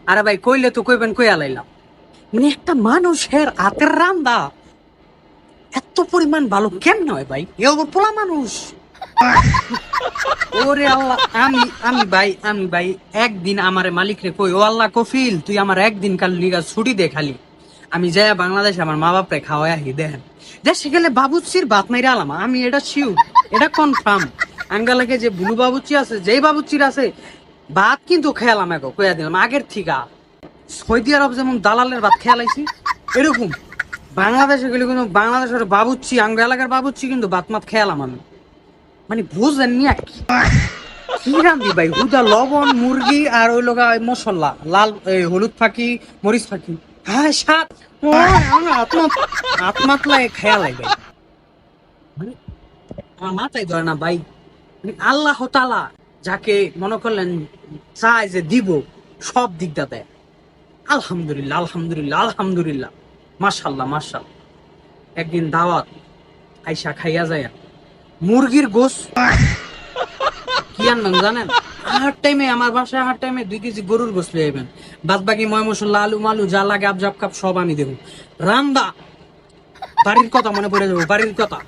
আরে ভাই কইলে তো কইবেন কইয়া লাইলাম, মানে একটা মানুষের হাতের রান্দা এত পরিমাণ ভালো কেমন হয় ভাই? এ ওর পোলা মানুষ। ওরে আল্লাহ, আমি ভাই একদিন আমারে মালিক রে কই, ও আল্লাহ কফিল তুই আমার একদিন কাল লিগা ছুটি দে খালি, আমি যাই বাংলাদেশে আমার মা বাপরে খাওয়াই আহি। দেখেন দেশে গেলে বাবুচির ভাত মাইরা আলাম, আমি এটা শিওর, এটা কনফার্ম। আঙ্গালাকে যে বুলু বাবুচি আছে, যেই বাবুচির আছে, ভাত কিন্তু খেয়ালাম এখন কইয়া দিলাম আগের থিকা। সৌদি আরব যেমন দালালের ভাত খেয়ালাইছি, এরকম বাংলাদেশে গেলে কিন্তু বাংলাদেশের বাবুচ্চি, আঙ্গ এলাকার বাবুচ্চি কিন্তু ভাত মাত খেয়ালাম আমি। মানে বুঝলেন নি আর কি কি রান্ধি ভাই, হুদা লবণ মুরগি আর ওই লগা মশলা লাল হলুদ ফাঁকি মরিচ ফাঁকি, হ্যাঁ সাত আত্মাতলায় খেয়ালাই ভাই। মানে আমার মাথায় ধরে না ভাই, মানে আল্লাহ তাআলা যাকে মনে করলেন চায় যে দিব, সব দিকটা দেয়। আলহামদুলিল্লাহ আলহামদুলিল্লাহ আলহামদুলিল্লাহ, মাশাল্লাহ মাশাল্লাহ। একদিন দাওয়াত, আইসা খাইয়া যায় মুরগির গোস, কি আনবেন জানেন? আহার টাইমে আমার বাসায় আহার টাইমে 2 কেজি গরুর গোস লয়ে যাবেন, বাদ বাকি ময় মশলা আলু মালু যা লাগে আবজাব কাপ সব আমি দেবো। রান্দা বাড়ির কথা মনে পড়ে যাবো, বাড়ির কথা।